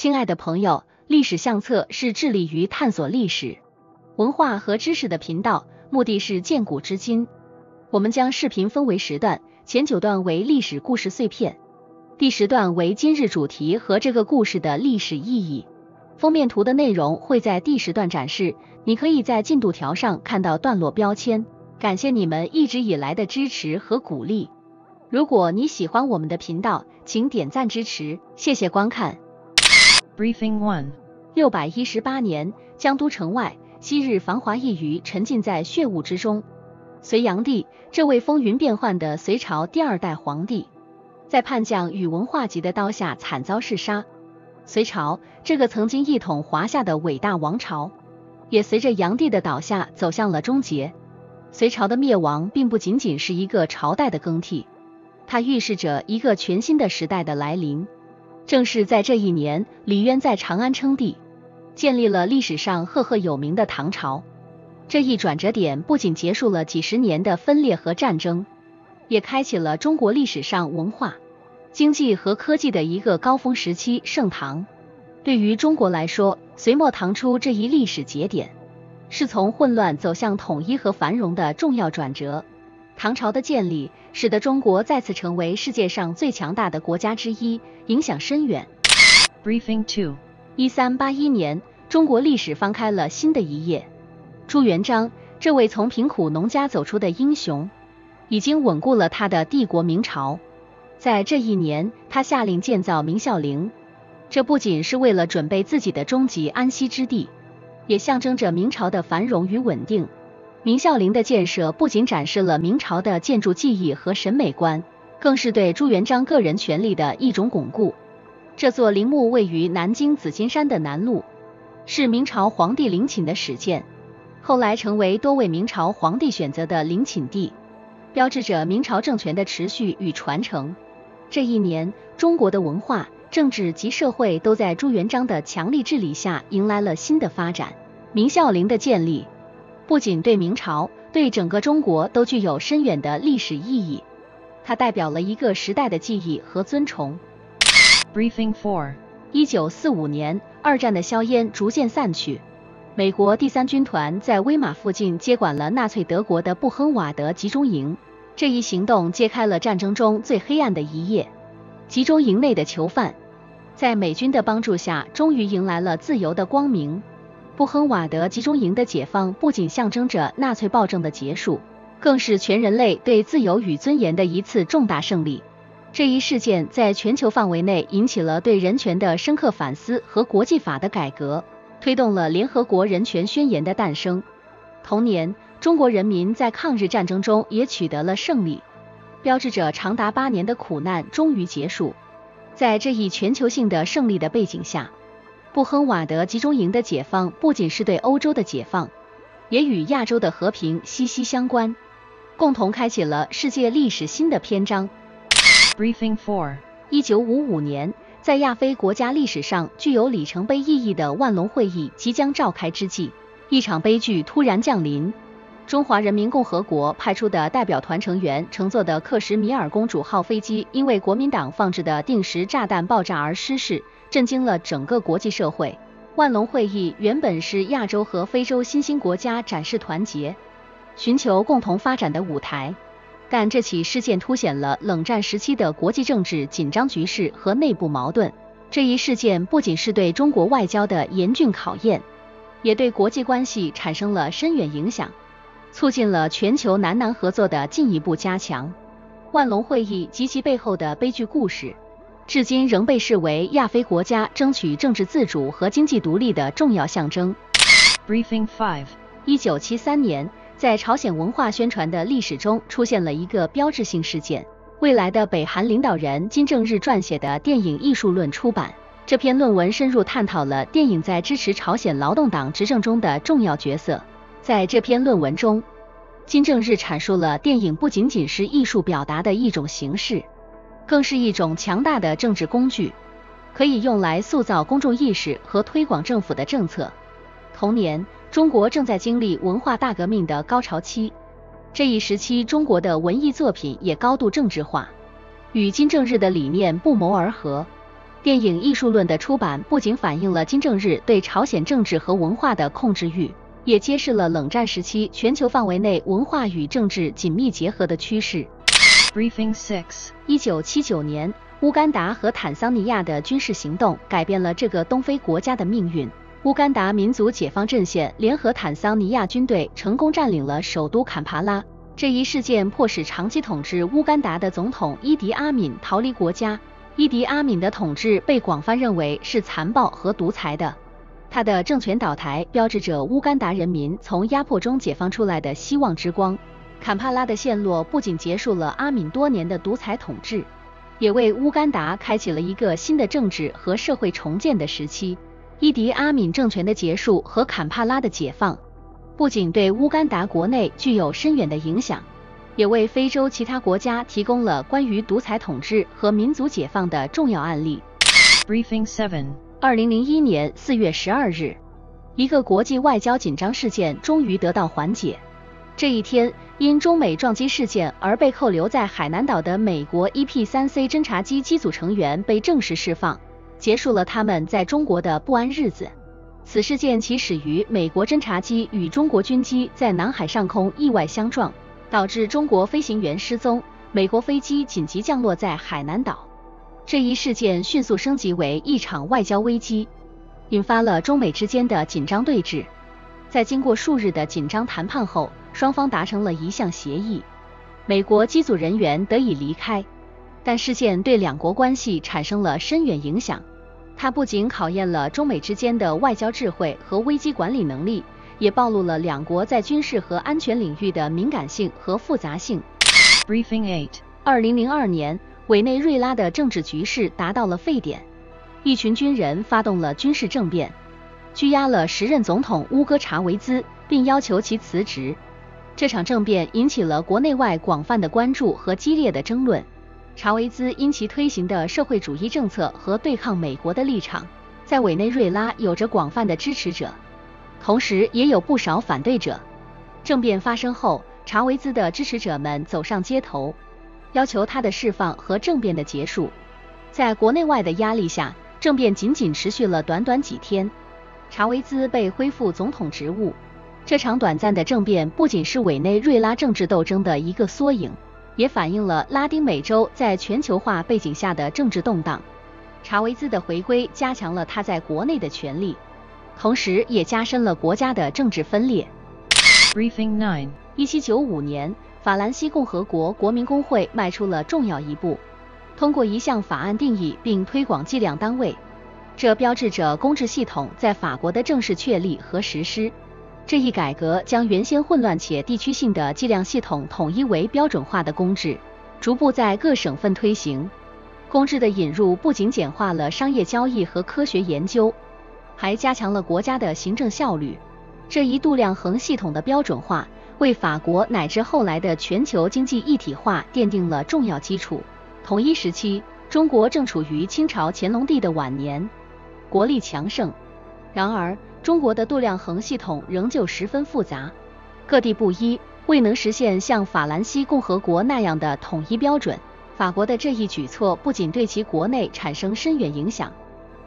亲爱的朋友，历史相册是致力于探索历史、文化和知识的频道，目的是鉴古知今。我们将视频分为10段，前9段为历史故事碎片，第10段为今日主题和这个故事的历史意义。封面图的内容会在第10段展示，你可以在进度条上看到段落标签。感谢你们一直以来的支持和鼓励。如果你喜欢我们的频道，请点赞支持，谢谢观看。Briefing 1 618年，江都城外，昔日繁华一隅沉浸在血雾之中。隋炀帝，这位风云变幻的隋朝第2代皇帝，在叛将宇文化及的刀下惨遭弑杀。隋朝，这个曾经一统华夏的伟大王朝，也随着炀帝的倒下走向了终结。隋朝的灭亡并不仅仅是一个朝代的更替，它预示着一个全新的时代的来临。正是在这一年，李渊在长安称帝，建立了历史上赫赫有名的唐朝。这一转折点不仅结束了几十年的分裂和战争，也开启了中国历史上文化、经济和科技的一个高峰时期——盛唐。对于中国来说，隋末唐初这一历史节点，是从混乱走向统一和繁荣的重要转折。唐朝的建立，使得中国再次成为世界上最强大的国家之一，影响深远。Briefing 2 1381年，中国历史翻开了新的一页。朱元璋，这位从贫苦农家走出的英雄，已经稳固了他的帝国明朝。在这一年，他下令建造明孝陵，这不仅是为了准备自己的终极安息之地，也象征着明朝的繁荣与稳定。明孝陵的建设不仅展示了明朝的建筑技艺和审美观，更是对朱元璋个人权力的一种巩固。这座陵墓位于南京紫金山的南麓，是明朝皇帝陵寝的始建，后来成为多位明朝皇帝选择的陵寝地，标志着明朝政权的持续与传承。这一年，中国的文化、政治及社会都在朱元璋的强力治理下迎来了新的发展。明孝陵的建立，不仅对明朝，对整个中国都具有深远的历史意义。它代表了一个时代的记忆和尊崇。Briefing 4 1945年，2战的硝烟逐渐散去，美国第3军团在威玛附近接管了纳粹德国的布亨瓦德集中营。这一行动揭开了战争中最黑暗的一页。集中营内的囚犯，在美军的帮助下，终于迎来了自由的光明。布亨瓦德集中营的解放不仅象征着纳粹暴政的结束，更是全人类对自由与尊严的一次重大胜利。这一事件在全球范围内引起了对人权的深刻反思和国际法的改革，推动了联合国人权宣言的诞生。同年，中国人民在抗日战争中也取得了胜利，标志着长达8年的苦难终于结束。在这一全球性的胜利的背景下，布亨瓦德集中营的解放不仅是对欧洲的解放，也与亚洲的和平息息相关，共同开启了世界历史新的篇章。Briefing 4 1955年，在亚非国家历史上具有里程碑意义的万隆会议即将召开之际，一场悲剧突然降临。中华人民共和国派出的代表团成员乘坐的克什米尔公主号飞机，因为国民党放置的定时炸弹爆炸而失事，震惊了整个国际社会。万隆会议原本是亚洲和非洲新兴国家展示团结、寻求共同发展的舞台，但这起事件凸显了冷战时期的国际政治紧张局势和内部矛盾。这一事件不仅是对中国外交的严峻考验，也对国际关系产生了深远影响，促进了全球南合作的进一步加强。万隆会议及其背后的悲剧故事，至今仍被视为亚非国家争取政治自主和经济独立的重要象征。Briefing 5 1973年，在朝鲜文化宣传的历史中出现了一个标志性事件。未来的北韩领导人金正日撰写的电影艺术论出版，这篇论文深入探讨了电影在支持朝鲜劳动党执政中的重要角色。在这篇论文中，金正日阐述了电影不仅仅是艺术表达的一种形式，更是一种强大的政治工具，可以用来塑造公众意识和推广政府的政策。同年，中国正在经历文化大革命的高潮期，这一时期中国的文艺作品也高度政治化，与金正日的理念不谋而合。电影《艺术论》的出版不仅反映了金正日对朝鲜政治和文化的控制欲，也揭示了冷战时期全球范围内文化与政治紧密结合的趋势。Briefing 6. 1979年，乌干达和坦桑尼亚的军事行动改变了这个东非国家的命运。乌干达民族解放阵线联合坦桑尼亚军队成功占领了首都坎帕拉。这一事件迫使长期统治乌干达的总统伊迪阿敏逃离国家。伊迪阿敏的统治被广泛认为是残暴和独裁的，他的政权倒台标志着乌干达人民从压迫中解放出来的希望之光。坎帕拉的陷落不仅结束了阿敏多年的独裁统治，也为乌干达开启了一个新的政治和社会重建的时期。伊迪阿敏政权的结束和坎帕拉的解放，不仅对乌干达国内具有深远的影响，也为非洲其他国家提供了关于独裁统治和民族解放的重要案例。Briefing 7. 2001年4月12日，一个国际外交紧张事件终于得到缓解。这一天，因中美撞击事件而被扣留在海南岛的美国 EP-3C 侦察机机组成员被正式释放，结束了他们在中国的不安日子。此事件起始于美国侦察机与中国军机在南海上空意外相撞，导致中国飞行员失踪，美国飞机紧急降落在海南岛。这一事件迅速升级为一场外交危机，引发了中美之间的紧张对峙。在经过数日的紧张谈判后，双方达成了一项协议，美国机组人员得以离开。但事件对两国关系产生了深远影响，它不仅考验了中美之间的外交智慧和危机管理能力，也暴露了两国在军事和安全领域的敏感性和复杂性。Briefing 8. 2002年，委内瑞拉的政治局势达到了沸点，一群军人发动了军事政变，拘押了时任总统乌戈查维兹，并要求其辞职。这场政变引起了国内外广泛的关注和激烈的争论。查维兹因其推行的社会主义政策和对抗美国的立场，在委内瑞拉有着广泛的支持者，同时也有不少反对者。政变发生后，查维兹的支持者们走上街头，要求他的释放和政变的结束。在国内外的压力下，政变仅仅持续了短短几天，查维兹被恢复总统职务。这场短暂的政变不仅是委内瑞拉政治斗争的一个缩影，也反映了拉丁美洲在全球化背景下的政治动荡。查维兹的回归加强了他在国内的权力，同时也加深了国家的政治分裂。Briefing 9. 1795年，法兰西共和国国民工会迈出了重要一步，通过一项法案定义并推广计量单位，这标志着公制系统在法国的正式确立和实施。这一改革将原先混乱且地区性的计量系统统一为标准化的公制，逐步在各省份推行。公制的引入不仅简化了商业交易和科学研究，还加强了国家的行政效率。这一度量衡系统的标准化，为法国乃至后来的全球经济一体化奠定了重要基础。同一时期，中国正处于清朝乾隆帝的晚年，国力强盛。然而，中国的度量衡系统仍旧十分复杂，各地不一，未能实现像法兰西共和国那样的统一标准。法国的这一举措不仅对其国内产生深远影响，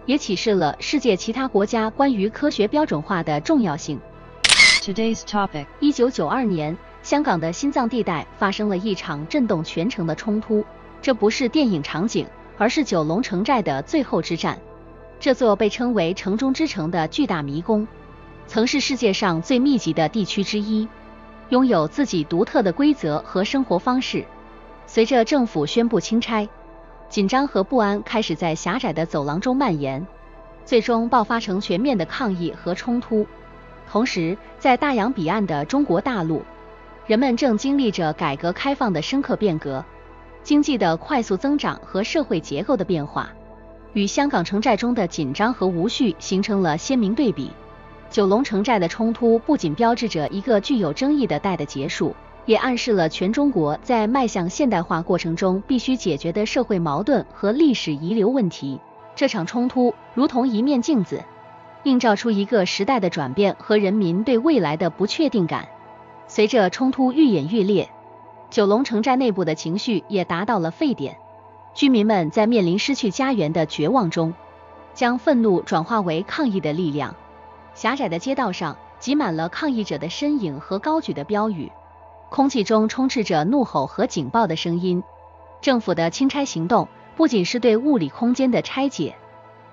也启示了世界其他国家关于科学标准化的重要性。Today's topic. 1992年，香港的心脏地带发生了一场震动全城的冲突，这不是电影场景，而是九龙城寨的最后之战。这座被称为城中之城的巨大迷宫，曾是世界上最密集的地区之一，拥有自己独特的规则和生活方式。随着政府宣布清拆，紧张和不安开始在狭窄的走廊中蔓延，最终爆发成全面的抗议和冲突。同时，在大洋彼岸的中国大陆，人们正经历着改革开放的深刻变革，经济的快速增长和社会结构的变化，与香港城寨中的紧张和无序形成了鲜明对比。九龙城寨的冲突不仅标志着一个具有争议的代的结束，也暗示了全中国在迈向现代化过程中必须解决的社会矛盾和历史遗留问题。这场冲突如同一面镜子，映照出一个时代的转变和人民对未来的不确定感。随着冲突愈演愈烈，九龙城寨内部的情绪也达到了沸点。居民们在面临失去家园的绝望中，将愤怒转化为抗议的力量。狭窄的街道上挤满了抗议者的身影和高举的标语，空气中充斥着怒吼和警报的声音。政府的清拆行动不仅是对物理空间的拆解，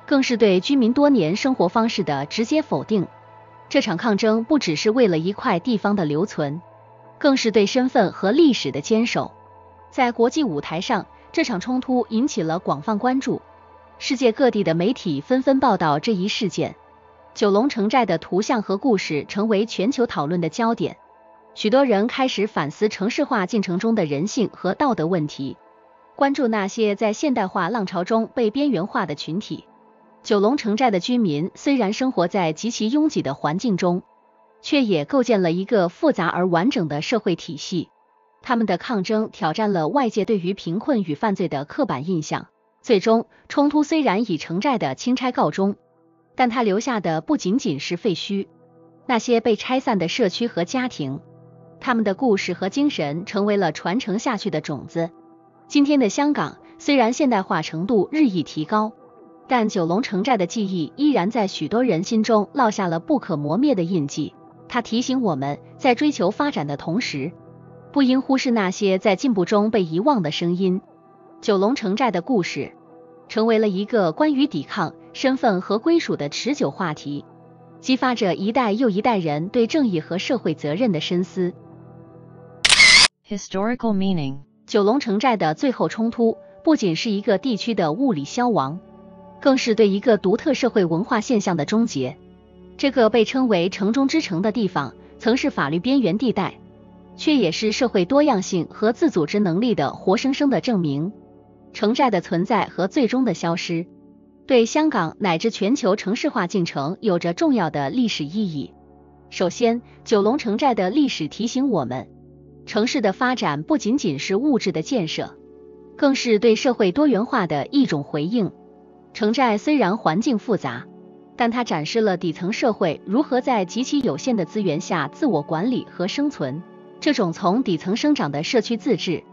更是对居民多年生活方式的直接否定。这场抗争不只是为了一块地方的留存，更是对身份和历史的坚守。在国际舞台上，这场冲突引起了广泛关注，世界各地的媒体纷纷报道这一事件。九龙城寨的图像和故事成为全球讨论的焦点，许多人开始反思城市化进程中的人性和道德问题，关注那些在现代化浪潮中被边缘化的群体。九龙城寨的居民虽然生活在极其拥挤的环境中，却也构建了一个复杂而完整的社会体系。他们的抗争挑战了外界对于贫困与犯罪的刻板印象。最终，冲突虽然以城寨的清拆告终，但它留下的不仅仅是废墟，那些被拆散的社区和家庭，他们的故事和精神成为了传承下去的种子。今天的香港虽然现代化程度日益提高，但九龙城寨的记忆依然在许多人心中烙下了不可磨灭的印记。它提醒我们，在追求发展的同时，不应忽视那些在进步中被遗忘的声音。九龙城寨的故事成为了一个关于抵抗、身份和归属的持久话题，激发着一代又一代人对正义和社会责任的深思。Historical meaning。 九龙城寨的最后冲突不仅是一个地区的物理消亡，更是对一个独特社会文化现象的终结。这个被称为城中之城的地方，曾是法律边缘地带，却也是社会多样性和自组织能力的活生生的证明。城寨的存在和最终的消失，对香港乃至全球城市化进程有着重要的历史意义。首先，九龙城寨的历史提醒我们，城市的发展不仅仅是物质的建设，更是对社会多元化的一种回应。城寨虽然环境复杂，但它展示了底层社会如何在极其有限的资源下自我管理和生存。这种从底层生长的社区自治，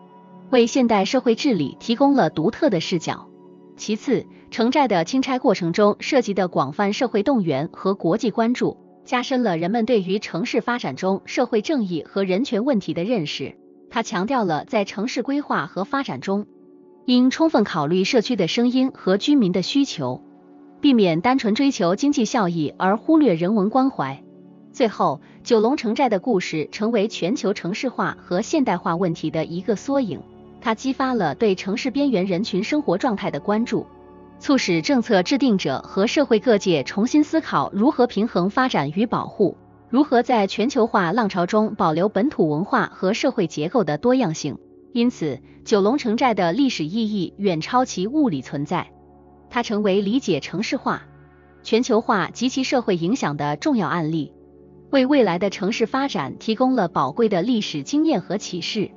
为现代社会治理提供了独特的视角。其次，城寨的清拆过程中涉及的广泛社会动员和国际关注，加深了人们对于城市发展中社会正义和人权问题的认识。它强调了在城市规划和发展中，应充分考虑社区的声音和居民的需求，避免单纯追求经济效益而忽略人文关怀。最后，九龙城寨的故事成为全球城市化和现代化问题的一个缩影。它激发了对城市边缘人群生活状态的关注，促使政策制定者和社会各界重新思考如何平衡发展与保护，如何在全球化浪潮中保留本土文化和社会结构的多样性。因此，九龙城寨的历史意义远超其物理存在，它成为理解城市化、全球化及其社会影响的重要案例，为未来的城市发展提供了宝贵的历史经验和启示。